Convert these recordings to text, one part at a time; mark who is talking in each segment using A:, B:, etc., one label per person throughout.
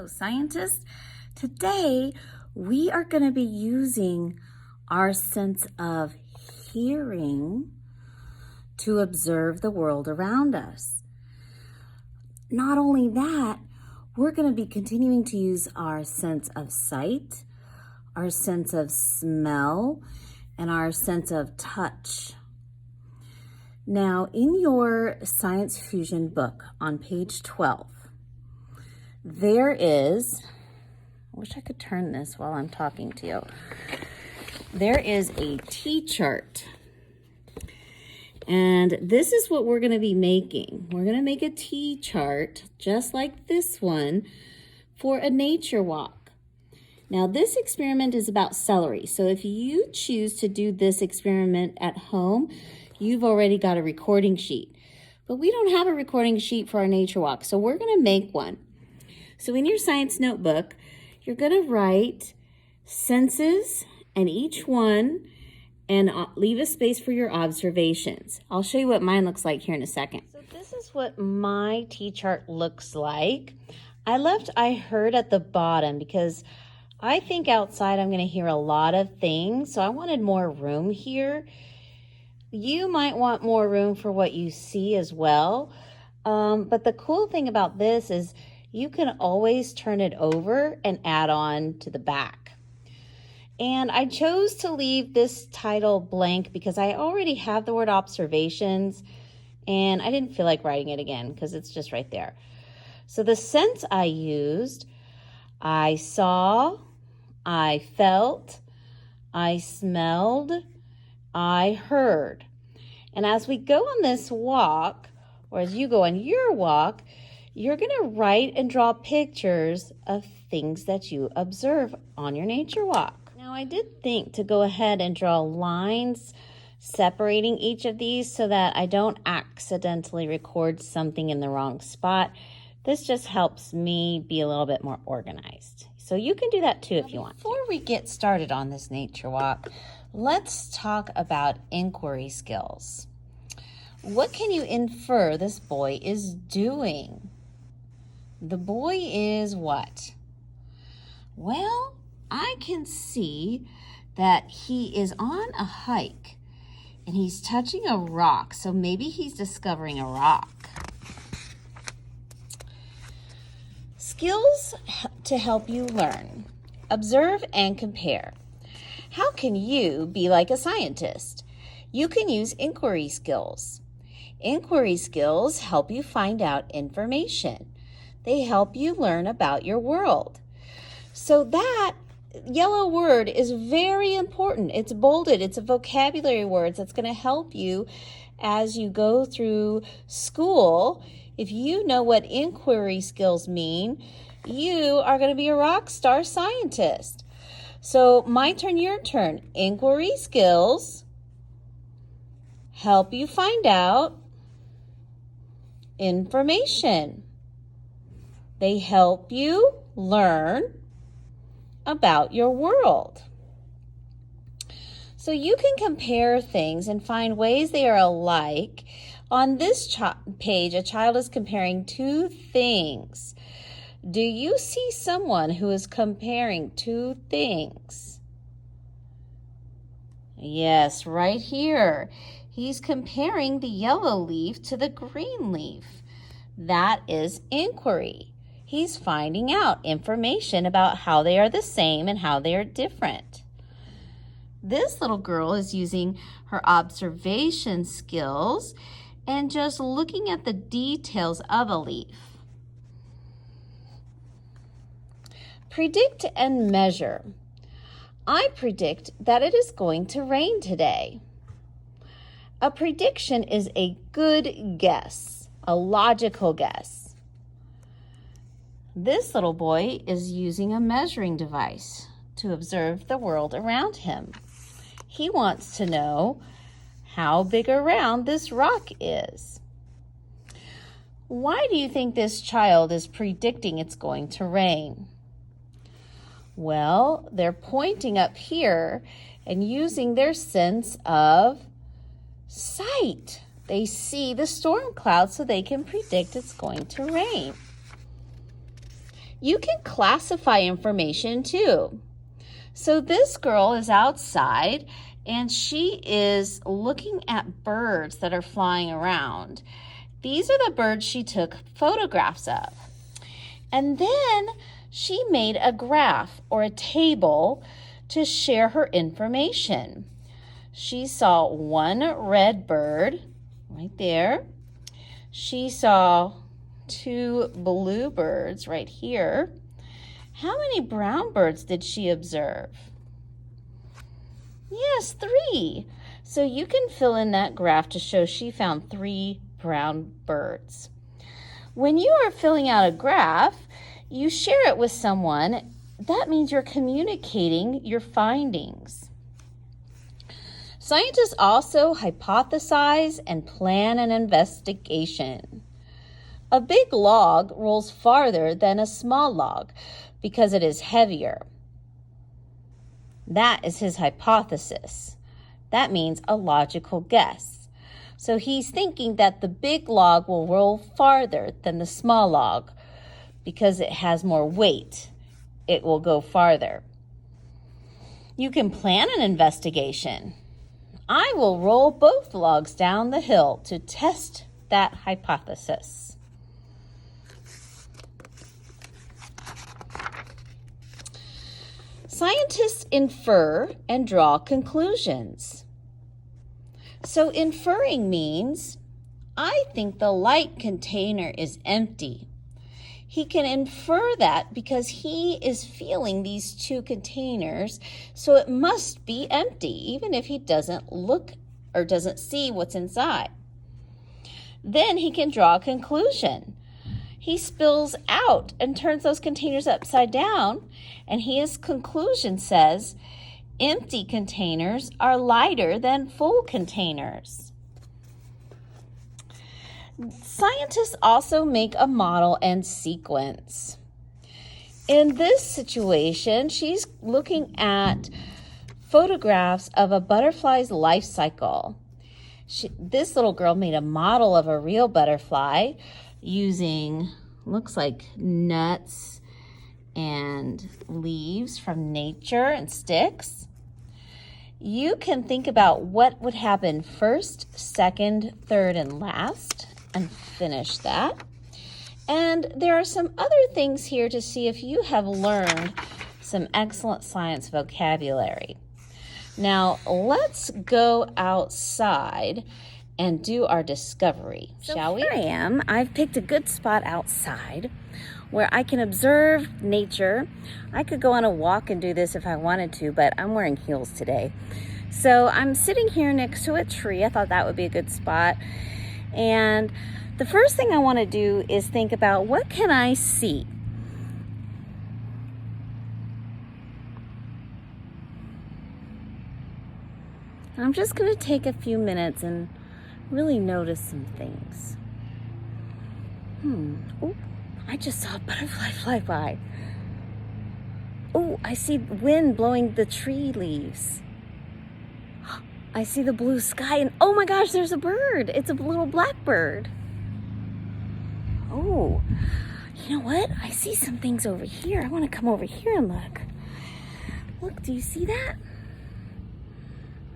A: Hello, scientists. Today, we are going to be using our sense of hearing to observe the world around us. Not only that, we're going to be continuing to use our sense of sight, our sense of smell, and our sense of touch. Now, in your Science Fusion book on page 12, there is, I wish I could turn this while I'm talking to you. There is a T-chart. And this is what we're going to be making. We're going to make a T-chart just like this one for a nature walk. Now, this experiment is about celery. So if you choose to do this experiment at home, you've already got a recording sheet. But we don't have a recording sheet for our nature walk, so we're going to make one. So in your science notebook, you're going to write senses and each one and leave a space for your observations. I'll show you what mine looks like here in a second. So this is what my T-chart looks like. I left I heard at the bottom because I think outside I'm going to hear a lot of things, so I wanted more room here. You might want more room for what you see as well. But the cool thing about this is you can always turn it over and add on to the back. And I chose to leave this title blank because I already have the word observations and I didn't feel like writing it again because it's just right there. So the sense I used, I saw, I felt, I smelled, I heard. And as we go on this walk, or as you go on your walk, you're going to write and draw pictures of things that you observe on your nature walk. Now, I did think to go ahead and draw lines separating each of these so that I don't accidentally record something in the wrong spot. This just helps me be a little bit more organized. So you can do that too if you want. Before we get started on this nature walk, let's talk about inquiry skills. What can you infer this boy is doing? The boy is what? Well, I can see that he is on a hike and he's touching a rock. So maybe he's discovering a rock. Skills to help you learn. Observe and compare. How can you be like a scientist? You can use inquiry skills. Inquiry skills help you find out information. They help you learn about your world. So that yellow word is very important. It's bolded. It's a vocabulary word that's going to help you as you go through school. If you know what inquiry skills mean, you are going to be a rock star scientist. So my turn, your turn. Inquiry skills help you find out information. They help you learn about your world. So you can compare things and find ways they are alike. On this page, a child is comparing two things. Do you see someone who is comparing two things? Yes, right here. He's comparing the yellow leaf to the green leaf. That is inquiry. He's finding out information about how they are the same and how they are different. This little girl is using her observation skills and just looking at the details of a leaf. Predict and measure. I predict that it is going to rain today. A prediction is a good guess, a logical guess. This little boy is using a measuring device to observe the world around him. He wants to know how big or round this rock is. Why do you think this child is predicting it's going to rain? Well, they're pointing up here and using their sense of sight. They see the storm cloud so they can predict it's going to rain. You can classify information too. So this girl is outside and she is looking at birds that are flying around. These are the birds she took photographs of. And then she made a graph or a table to share her information. She saw one red bird right there. She saw 2 blue birds right here. How many brown birds did she observe? Yes, 3. So you can fill in that graph to show she found 3 brown birds. When you are filling out a graph, you share it with someone. That means you're communicating your findings. Scientists also hypothesize and plan an investigation. A big log rolls farther than a small log because it is heavier. That is his hypothesis. That means a logical guess. So he's thinking that the big log will roll farther than the small log because it has more weight. It will go farther. You can plan an investigation. I will roll both logs down the hill to test that hypothesis. Scientists infer and draw conclusions. So inferring means, I think the light container is empty. He can infer that because he is feeling these 2 containers, so it must be empty, even if he doesn't look or doesn't see what's inside. Then he can draw a conclusion. He spills out and turns those containers upside down, and his conclusion says, empty containers are lighter than full containers. Scientists also make a model and sequence. In this situation, she's looking at photographs of a butterfly's life cycle. This little girl made a model of a real butterfly using, looks like nuts and leaves from nature and sticks. You can think about what would happen first, second, third, and last, and finish that. And there are some other things here to see if you have learned some excellent science vocabulary. Now, let's go outside and do our discovery, shall we?
B: Here I am. I've picked a good spot outside where I can observe nature. I could go on a walk and do this if I wanted to, but I'm wearing heels today. So I'm sitting here next to a tree. I thought that would be a good spot. And the first thing I want to do is think about, what can I see? I'm just going to take a few minutes and really notice some things. Oh, I just saw a butterfly fly by. Oh, I see wind blowing the tree leaves. I see the blue sky, and oh my gosh, there's a bird. It's a little blackbird. Oh, you know what? I see some things over here. I want to come over here and look. Look, do you see that?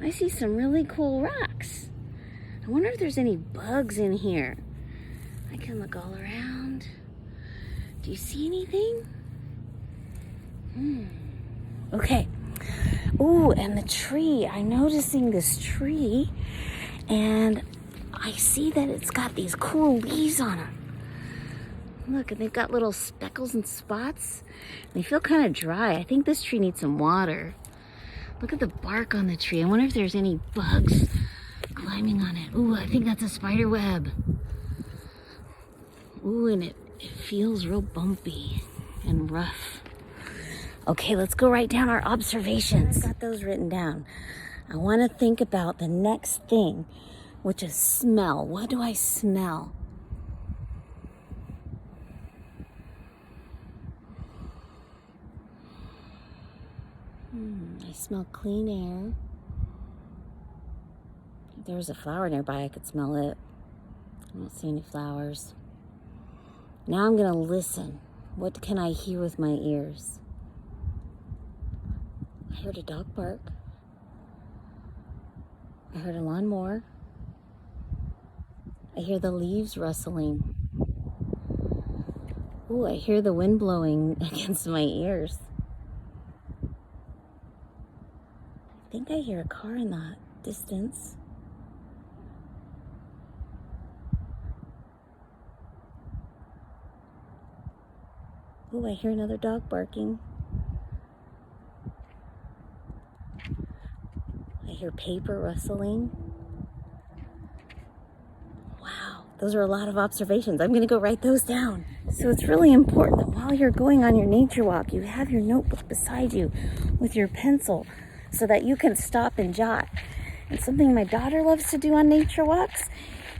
B: I see some really cool rocks. I wonder if there's any bugs in here. I can look all around. Do you see anything? Okay. Ooh, and the tree. I'm noticing this tree, and I see that it's got these cool leaves on them. Look, and they've got little speckles and spots. They feel kind of dry. I think this tree needs some water. Look at the bark on the tree. I wonder if there's any bugs climbing on it. Ooh, I think that's a spider web. Ooh, and it feels real bumpy and rough. Okay, let's go write down our observations. I've got those written down. I want to think about the next thing, which is smell. What do I smell? I smell clean air. If there was a flower nearby, I could smell it. I don't see any flowers. Now I'm going to listen. What can I hear with my ears? I heard a dog bark. I heard a lawnmower. I hear the leaves rustling. Ooh, I hear the wind blowing against my ears. I think I hear a car in the distance. Ooh, I hear another dog barking. I hear paper rustling. Wow, those are a lot of observations. I'm going to go write those down. So it's really important that while you're going on your nature walk, you have your notebook beside you with your pencil so that you can stop and jot. And something my daughter loves to do on nature walks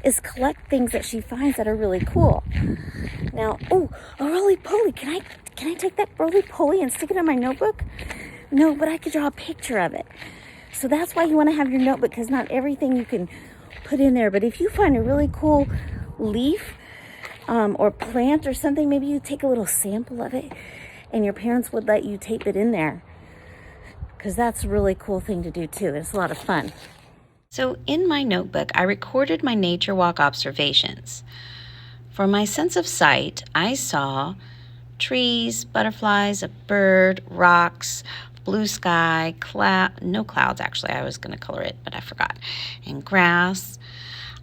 B: is collect things that she finds that are really cool. Now, oh, a roly-poly. Can I take that roly-poly and stick it on my notebook? No, but I could draw a picture of it. So that's why you want to have your notebook, because not everything you can put in there. But if you find a really cool leaf or plant or something, maybe you take a little sample of it and your parents would let you tape it in there, because that's a really cool thing to do too. It's a lot of fun.
C: So in my notebook, I recorded my nature walk observations. For my sense of sight, I saw trees, butterflies, a bird, rocks, blue sky, no clouds actually, I was going to color it, but I forgot, and grass.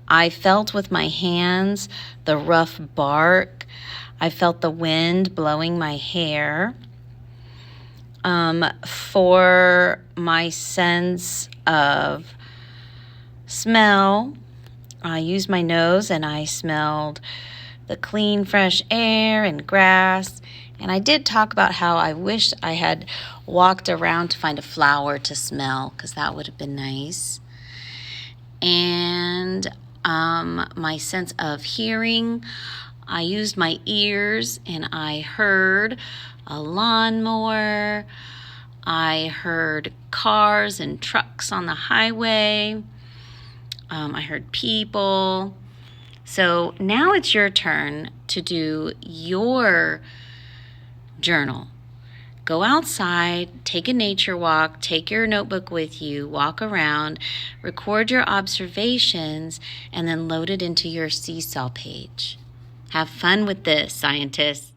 C: I felt with my hands the rough bark. I felt the wind blowing my hair. For my sense of smell, I used my nose and I smelled the clean, fresh air and grass. And I did talk about how I wished I had walked around to find a flower to smell, because that would have been nice. And my sense of hearing, I used my ears and I heard a lawnmower. I heard cars and trucks on the highway. I heard people. So now it's your turn to do your journal. Go outside, take a nature walk, take your notebook with you, walk around, record your observations, and then load it into your Seesaw page. Have fun with this, scientists.